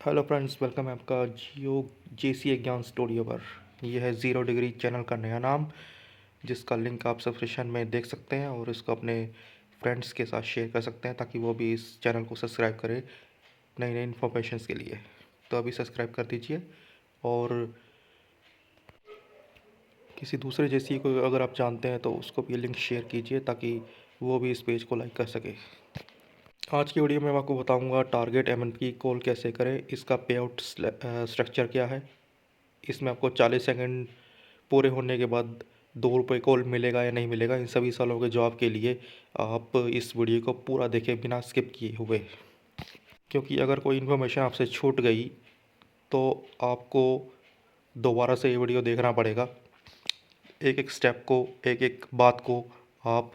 Hello friends, welcome है आपका जियो जेसी ज्ञान स्टूडियो पर। यह है ज़ीरो डिग्री चैनल का नया नाम, जिसका लिंक आप सब्सक्रिप्शन में देख सकते हैं और इसको अपने फ्रेंड्स के साथ शेयर कर सकते हैं ताकि वो भी इस चैनल को सब्सक्राइब करें नई नई इन्फॉर्मेशन के लिए। तो अभी सब्सक्राइब कर दीजिए और किसी दूसरे जेसी को अगर आप जानते हैं तो उसको भी लिंक शेयर कीजिए ताकि वो भी इस पेज को लाइक कर सके। आज की वीडियो में मैं आपको बताऊंगा टारगेट एमएनपी कॉल कैसे करें, इसका पे आउट स्ट्रक्चर क्या है, इसमें आपको 40 सेकंड पूरे होने के बाद ₹2 कॉल मिलेगा या नहीं मिलेगा। इन सभी सवालों के जवाब के लिए आप इस वीडियो को पूरा देखें बिना स्किप किए हुए, क्योंकि अगर कोई इन्फॉर्मेशन आपसे छूट गई तो आपको दोबारा से ये वीडियो देखना पड़ेगा। एक एक स्टेप को, एक एक बात को आप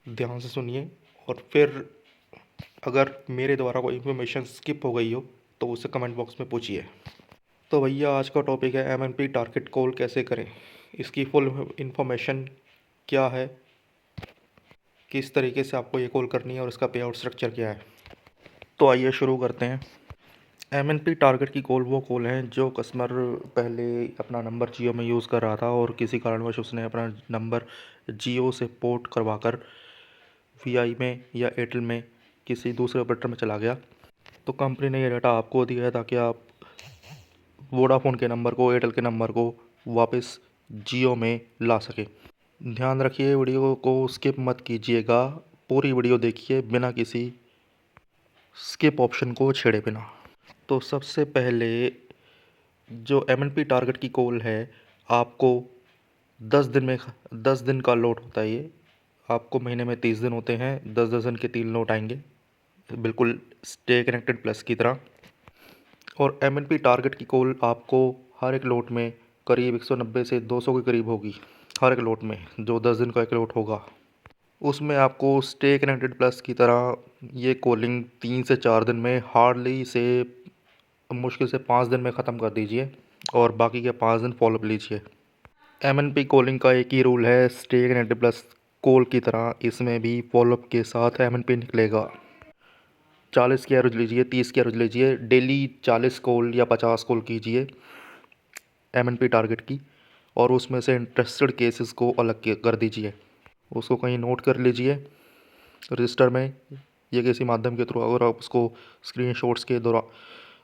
ध्यान से सुनिए और फिर अगर मेरे द्वारा कोई इन्फॉर्मेशन स्किप हो गई हो तो उसे कमेंट बॉक्स में पूछिए। तो भैया, आज का टॉपिक है एमएनपी टारगेट कॉल कैसे करें। इसकी फुल इन्फॉर्मेशन क्या है, किस तरीके से आपको ये कॉल करनी है और इसका पे आउट स्ट्रक्चर क्या है। तो आइए शुरू करते हैं। एमएनपी टारगेट की कॉल वो कॉल है जो कस्टमर पहले अपना नंबर जियो में यूज़ कर रहा था और किसी कारणवश उसने अपना नंबर जियो से पोर्ट करवाकर वीआई में या एयरटेल में किसी दूसरे ऑपरेटर में चला गया। तो कंपनी ने ये डाटा आपको दिया है ताकि आप वोडाफोन के नंबर को, एयरटेल के नंबर को वापस जियो में ला सके। ध्यान रखिए, वीडियो को स्किप मत कीजिएगा, पूरी वीडियो देखिए बिना किसी स्किप ऑप्शन को छेड़े बिना। तो सबसे पहले जो एमएनपी टारगेट की कॉल है, आपको 10 दिन का लोड होता है। ये आपको महीने में 30 दिन होते हैं, 10 दिन के 3 लोट आएंगे, बिल्कुल स्टे कनेक्टेड प्लस की तरह। और एमएनपी टारगेट की कॉल आपको हर एक लोट में करीब 190 से 200 के करीब होगी। हर एक लोट में जो 10 दिन का एक लोट होगा उसमें आपको स्टे कनेक्टेड प्लस की तरह ये कॉलिंग 3 से 4 दिन में, हार्डली से मुश्किल से 5 दिन में ख़त्म कर दीजिए और बाकी के 5 दिन फॉलोअप लीजिए। एमएनपी कॉलिंग का एक ही रूल है, स्टे कनेक्टेड प्लस कॉल की तरह इसमें भी फॉलोअप के साथ एमएनपी निकलेगा। 40 की एवरेज लीजिए, 30 की एवरेज लीजिए, डेली 40 कॉल या 50 कॉल कीजिए एमएनपी टारगेट की, और उसमें से इंटरेस्टेड केसेस को अलग कर दीजिए। उसको कहीं नोट कर लीजिए रजिस्टर में या किसी माध्यम के थ्रू। अगर आप उसको स्क्रीनशॉट्स के द्वारा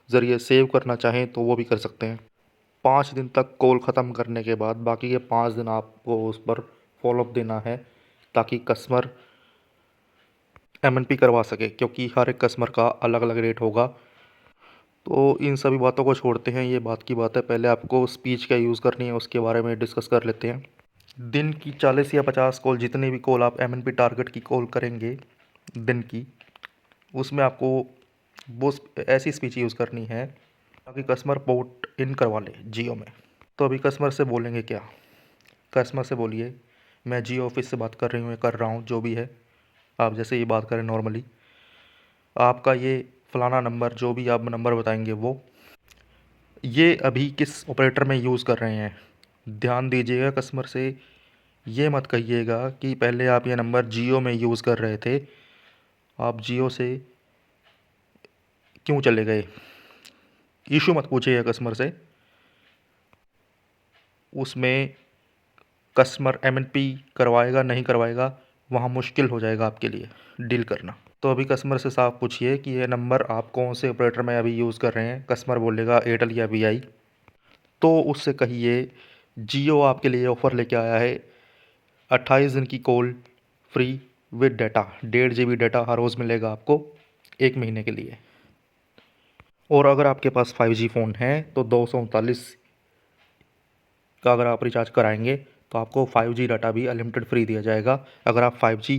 ज़रिए सेव करना चाहें तो वो भी कर सकते हैं। 5 दिन तक कॉल ख़त्म करने के बाद बाकी के 5 दिन आपको उस पर फॉलोअप देना है ताकि कस्टमर एमएनपी करवा सके, क्योंकि हर एक कस्टमर का अलग अलग रेट होगा। तो इन सभी बातों को छोड़ते हैं, ये बात की बात है। पहले आपको स्पीच क्या यूज़ करनी है उसके बारे में डिस्कस कर लेते हैं। दिन की 40 या 50 कॉल, जितनी भी कॉल आप एमएनपी टारगेट की कॉल करेंगे दिन की, उसमें आपको वो ऐसी स्पीच यूज़ करनी है ताकि कस्टमर पोर्ट इन करवा ले जियो में। तो अभी कस्टमर से बोलेंगे क्या? कस्टमर से बोलिए, मैं जियो ऑफिस से बात कर रही हूँ या कर रहा हूँ, जो भी है, आप जैसे ये बात करें नॉर्मली। आपका ये फ़लाना नंबर, जो भी आप नंबर बताएंगे वो, ये अभी किस ऑपरेटर में यूज़ कर रहे हैं। ध्यान दीजिएगा, कस्टमर से ये मत कहिएगा कि पहले आप ये नंबर जियो में यूज़ कर रहे थे, आप जियो से क्यों चले गए। इशू मत पूछिएगा कस्टमर से। उसमें कस्टमर एमएनपी करवाएगा नहीं करवाएगा, वहाँ मुश्किल हो जाएगा आपके लिए डील करना। तो अभी कस्टमर से साफ पूछिए कि ये नंबर आप कौन से ऑपरेटर में अभी यूज़ कर रहे हैं। कस्टमर बोलेगा एयरटेल या वीआई, तो उससे कहिए जियो आपके लिए ऑफ़र लेके आया है 28 दिन की call free with data, 1.5 GB data हर रोज़ मिलेगा आपको 1 महीने के लिए। और अगर आपके पास 5G फ़ोन है तो 239 का अगर आप रिचार्ज कराएंगे तो आपको 5G डाटा भी अनलिमिटेड फ्री दिया जाएगा अगर आप 5G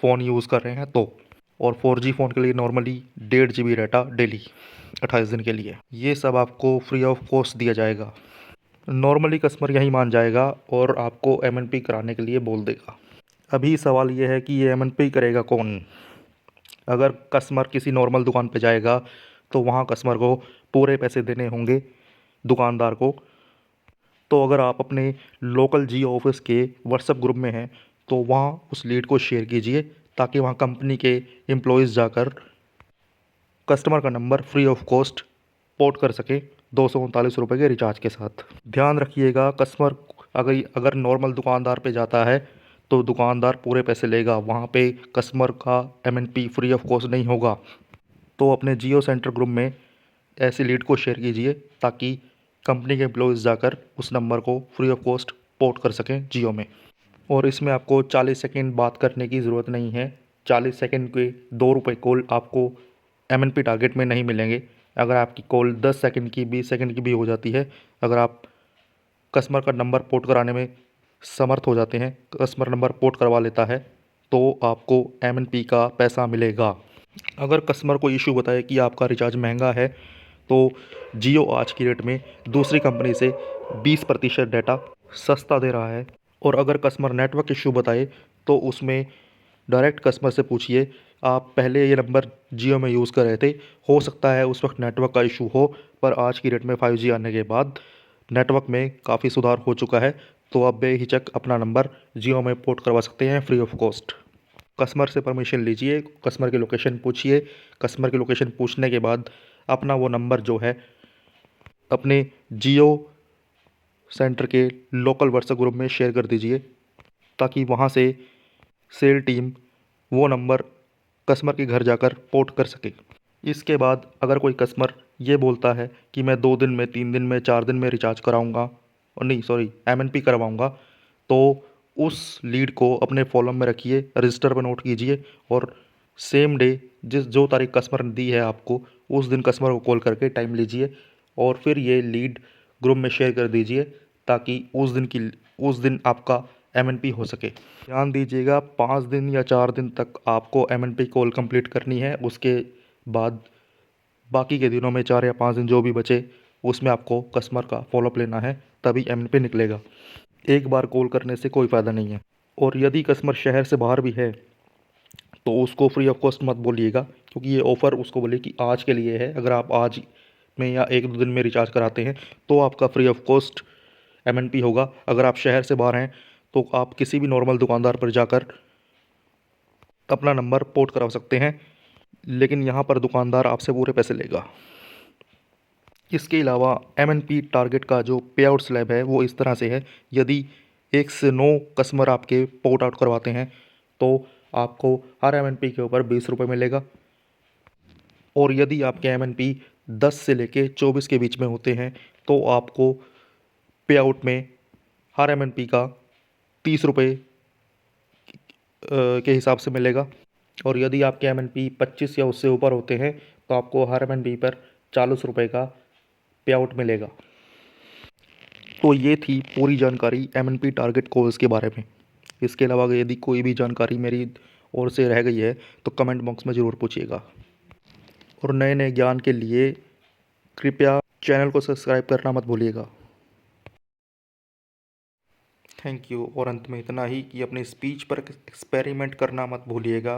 फ़ोन यूज़ कर रहे हैं तो। और 4G फ़ोन के लिए नॉर्मली 1.5 GB डाटा डेली 28 दिन के लिए, ये सब आपको फ्री ऑफ कॉस्ट दिया जाएगा। नॉर्मली कस्टमर यही मान जाएगा और आपको एमएनपी कराने के लिए बोल देगा। अभी सवाल ये है कि ये एमएनपी करेगा कौन। अगर कस्टमर किसी नॉर्मल दुकान पे जाएगा तो वहाँ कस्टमर को पूरे पैसे देने होंगे दुकानदार को। तो अगर आप अपने लोकल जियो ऑफिस के व्हाट्सएप ग्रुप में हैं तो वहाँ उस लीड को शेयर कीजिए ताकि वहाँ कंपनी के एम्प्लॉयज़ जाकर कस्टमर का number free of cost port कर सकें 239 रुपये के रिचार्ज के साथ। ध्यान रखिएगा, कस्टमर अगर नॉर्मल दुकानदार पे जाता है तो दुकानदार पूरे पैसे लेगा, वहाँ पे कस्टमर का MNP फ्री ऑफ कॉस्ट नहीं होगा। तो अपने जियो सेंटर ग्रुप में ऐसी लीड को शेयर कीजिए ताकि कंपनी के एम्प्लॉयज़ जाकर उस नंबर को फ्री ऑफ कॉस्ट पोर्ट कर सकें जियो में। और इसमें आपको 40 सेकंड बात करने की ज़रूरत नहीं है। 40 सेकंड के 2 रुपये कॉल आपको MNP टारगेट में नहीं मिलेंगे। अगर आपकी कॉल 10 सेकंड की 20 सेकंड की भी हो जाती है, अगर आप कस्टमर का नंबर पोर्ट कराने में समर्थ हो जाते हैं, कस्टमर नंबर पोर्ट करवा लेता है, तो आपको MNP का पैसा मिलेगा। अगर कस्टमर को इशू बताए कि आपका रिचार्ज महंगा है, तो जियो आज की डेट में दूसरी कंपनी से 20% डाटा सस्ता दे रहा है। और अगर कस्टमर नेटवर्क इशू बताए तो उसमें डायरेक्ट कस्टमर से पूछिए, आप पहले ये नंबर जियो में यूज़ कर रहे थे, हो सकता है उस वक्त नेटवर्क का इशू हो, पर आज की डेट में 5G आने के बाद नेटवर्क में काफ़ी सुधार हो चुका है, तो आप बेहिचक अपना नंबर जियो में पोर्ट करवा सकते हैं फ्री ऑफ कॉस्ट। कस्टमर से परमिशन लीजिए, कस्टमर की लोकेशन पूछिए, कस्टमर की लोकेशन पूछने के बाद अपना वो नंबर जो है अपने जियो सेंटर के लोकल व्हाट्सएप ग्रुप में शेयर कर दीजिए ताकि वहाँ से सेल टीम वो नंबर कस्टमर के घर जाकर पोर्ट कर सके। इसके बाद अगर कोई कस्टमर ये बोलता है कि मैं 2 दिन में, 3 दिन में, 4 दिन में रिचार्ज कराऊंगा, और नहीं सॉरी MNP करवाऊंगा, तो उस लीड को अपने फॉलोअप में रखिए, रजिस्टर पर नोट कीजिए और सेम डे जो तारीख कस्टमर ने दी है आपको, उस दिन कस्टमर को कॉल करके टाइम लीजिए और फिर ये लीड ग्रुप में शेयर कर दीजिए ताकि उस दिन आपका MNP हो सके। ध्यान दीजिएगा, 5 दिन या 4 दिन तक आपको MNP कॉल कंप्लीट करनी है। उसके बाद बाकी के दिनों में 4 या 5 दिन जो भी बचे उसमें आपको कस्टमर का फॉलोअप लेना है, तभी MNP निकलेगा। एक बार कॉल करने से कोई फ़ायदा नहीं है। और यदि कस्टमर शहर से बाहर भी है तो उसको फ्री ऑफ कॉस्ट मत बोलिएगा, क्योंकि ये ऑफ़र उसको बोलिए कि आज के लिए है। अगर आप आज में या 1-2 दिन में रिचार्ज कराते हैं तो आपका फ्री ऑफ कॉस्ट MNP होगा। अगर आप शहर से बाहर हैं तो आप किसी भी नॉर्मल दुकानदार पर जाकर अपना नंबर पोर्ट करा सकते हैं, लेकिन यहाँ पर दुकानदार आपसे पूरे पैसे लेगा। इसके अलावा MNP टारगेट का जो पे आउट स्लैब है वो इस तरह से है, यदि 1 से 9 कस्टमर आपके पोर्ट आउट करवाते हैं तो आपको हर MNP के ऊपर 20 रुपये मिलेगा। और यदि आपके MNP 10 से लेके 24 के बीच में होते हैं तो आपको पे आउट में हर MNP का 30 रुपये के हिसाब से मिलेगा। और यदि आपके MNP 25 या उससे ऊपर होते हैं तो आपको हर MNP पर 40 रुपये का पे आउट मिलेगा। तो ये थी पूरी जानकारी MNP टारगेट कॉल्स के बारे में। इसके अलावा यदि कोई भी जानकारी मेरी ओर से रह गई है तो कमेंट बॉक्स में ज़रूर पूछिएगा। और नए नए ज्ञान के लिए कृपया चैनल को सब्सक्राइब करना मत भूलिएगा। Thank you. और अंत में इतना ही कि अपनी स्पीच पर एक्सपेरिमेंट करना मत भूलिएगा।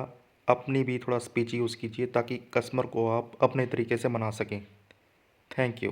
अपनी भी थोड़ा स्पीच यूज़ कीजिए ताकि कस्टमर को आप अपने तरीके से मना सकें। Thank you.